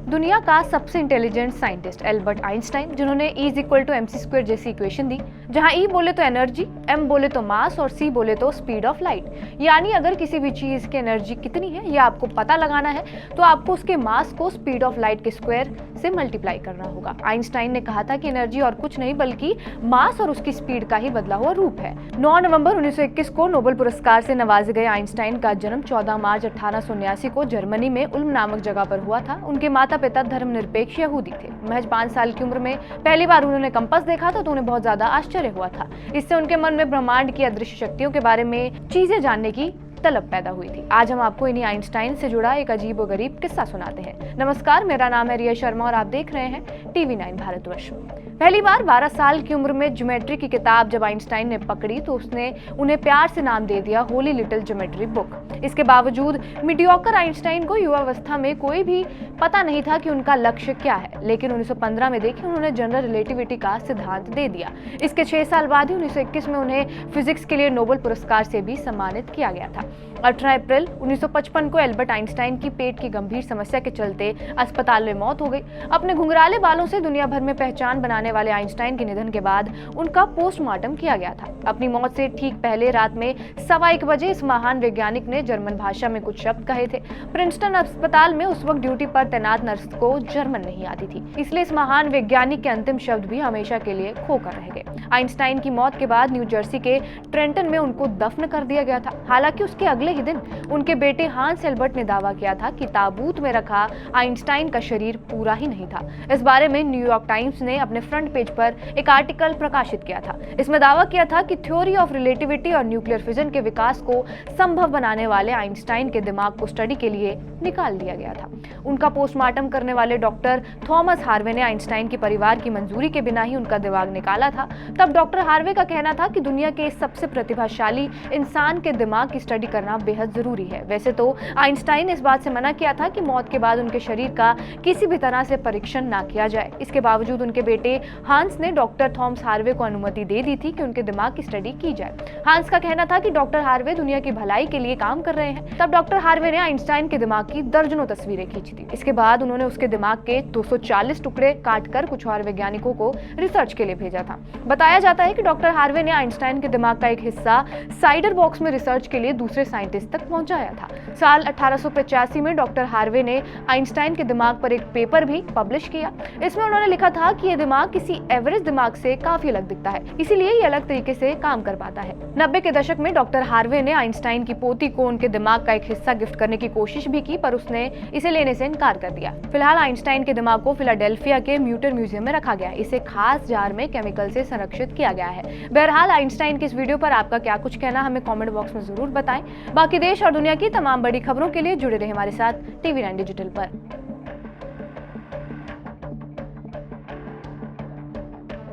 दुनिया का सबसे इंटेलिजेंट साइंटिस्ट एल्बर्ट आइंस्टाइन, जिन्होंने E=mc² जैसी इक्वेशन दी, जहां E बोले तो एनर्जी, M बोले तो मास और C बोले तो स्पीड ऑफ लाइट। यानी अगर किसी भी चीज की एनर्जी कितनी है यह आपको पता लगाना है तो आपको उसके मास को स्पीड ऑफ लाइट के स्क्वायर से मल्टीप्लाई करना होगा। आइंस्टाइन ने कहा था कि एनर्जी और कुछ नहीं बल्कि मास और उसकी स्पीड का ही बदला हुआ रूप है। 9 नवंबर 1921 को नोबेल पुरस्कार से नवाजे गए आइंस्टाइन का जन्म 14 मार्च 1879 को जर्मनी में उल्म नामक जगह पर हुआ था। उनके माता पिता धर्मनिरपेक्ष यहूदी थे। महज 5 साल की उम्र में पहली बार उन्होंने कंपास देखा था तो उन्हें बहुत ज्यादा आश्चर्य हुआ था। इससे उनके मन में ब्रह्मांड की अदृश्य शक्तियों के बारे में चीजें जानने की तलब पैदा हुई थी। आज हम आपको इन्हीं आइंस्टाइन से जुड़ा एक अजीब और गरीब किस्सा सुनाते हैं। नमस्कार, मेरा नाम है रिया शर्मा और आप देख रहे हैं TV9 भारतवर्ष। पहली बार 12 साल की उम्र में ज्योमेट्री की किताब जब आइंस्टाइन ने पकड़ी तो उसने उन्हें प्यार से नाम दे दिया होली लिटिल ज्योमेट्री बुक। इसके बावजूद मीडियोकर आइंस्टाइन को युवावस्था में कोई भी पता नहीं था कि उनका लक्ष्य क्या है, लेकिन 1915 में देखिए उन्होंने जनरल रिलेटिविटी का सिद्धांत दे दिया। इसके 6 साल बाद ही 1921 में उन्हें फिजिक्स के लिए नोबेल पुरस्कार से भी सम्मानित किया गया था। 18 अप्रैल 1955 को एल्बर्ट आइंस्टाइन की पेट की गंभीर समस्या के चलते अस्पताल में मौत हो गई। अपने घुंघराले बालों से दुनिया भर में पहचान बनाने वाले आइंस्टाइन के निधन के बाद उनका पोस्टमार्टम किया गया था। अपनी मौत से ठीक पहले रात में 1:15 बजे इस महान वैज्ञानिक ने जर्मन भाषा में कुछ शब्द कहे थे। प्रिंसटन अस्पताल में उस वक्त ड्यूटी पर तैनात नर्स को जर्मन नहीं आती थी, इसलिए इस महान वैज्ञानिक के अंतिम शब्द भी हमेशा के लिए खोकर रह गए। आइंस्टाइन की मौत के बाद न्यू जर्सी के ट्रेंटन में उनको दफन कर दिया गया था। हालांकि उसके अगले ही दिन उनके बेटे हांस एल्बर्ट ने दावा किया था कि ताबूत में रखा आइंस्टाइन का शरीर पूरा ही नहीं था। इस बारे में न्यूयॉर्क टाइम्स ने अपने फ्रंट पेज पर एक आर्टिकल प्रकाशित किया था। इसमें दावा किया था कि थ्योरी ऑफ रिलेटिविटी और न्यूक्लियर फिजन के विकास को संभव बनाने वाले आइंस्टाइन के दिमाग को स्टडी के लिए निकाल दिया गया था। उनका पोस्टमार्टम करने वाले डॉक्टर थॉमस हार्वे ने आइंस्टाइन के परिवार की मंजूरी के बिना ही उनका दिमाग निकाला था। तब डॉक्टर हार्वे का कहना था कि दुनिया के सबसे प्रतिभाशाली इंसान के दिमाग की स्टडी करना बेहद जरूरी है। वैसे तो आइंस्टाइन ने इस बात से मना किया था कि मौत के बाद उनके शरीर का किसी भी तरह से परीक्षण ना किया जाए। इसके बावजूद उनके बेटे हांस ने डॉक्टर थॉमस हार्वे को अनुमति दे दी थी कि उनके दिमाग की स्टडी की जाए। हांस का कहना था कि डॉक्टर हार्वे दुनिया की भलाई के लिए काम कर रहे हैं। तब डॉक्टर हार्वे ने आइंस्टाइन के दिमाग की दर्जनों तस्वीरें खींची थी। इसके बाद उन्होंने उसके दिमाग के 240 टुकड़े काटकर कुछ और वैज्ञानिकों को रिसर्च के लिए भेजा था। बताया जाता है कि डॉक्टर हार्वे ने आइंस्टाइन के दिमाग का एक हिस्सा साइडर बॉक्स में रिसर्च के लिए दूसरे साइंटिस्ट तक पहुंचाया था। साल 1885 में डॉक्टर हार्वे ने आइंस्टाइन के दिमाग पर एक पेपर भी पब्लिश किया। इसमें उन्होंने लिखा था कि यह दिमाग किसी एवरेज दिमाग से काफी अलग दिखता है, इसीलिए ये अलग तरीके से काम कर पाता है। 90 के दशक में डॉक्टर हार्वे ने आइंस्टाइन की पोती को उनके दिमाग का एक हिस्सा गिफ्ट करने की कोशिश भी की, पर उसने इसे लेने से इनकार कर दिया। फिलहाल आइंस्टाइन के दिमाग को फिलाडेल्फिया के म्यूटर म्यूजियम में रखा गया है। इसे खास जार में केमिकल से संरक्षित किया गया है। बहरहाल आइंस्टाइन की इस वीडियो पर आपका क्या कुछ कहना हमें कमेंट बॉक्स में जरूर बताएं। बाकी देश और दुनिया की तमाम बड़ी खबरों के लिए जुड़े रहे हमारे साथ TV9 डिजिटल पर।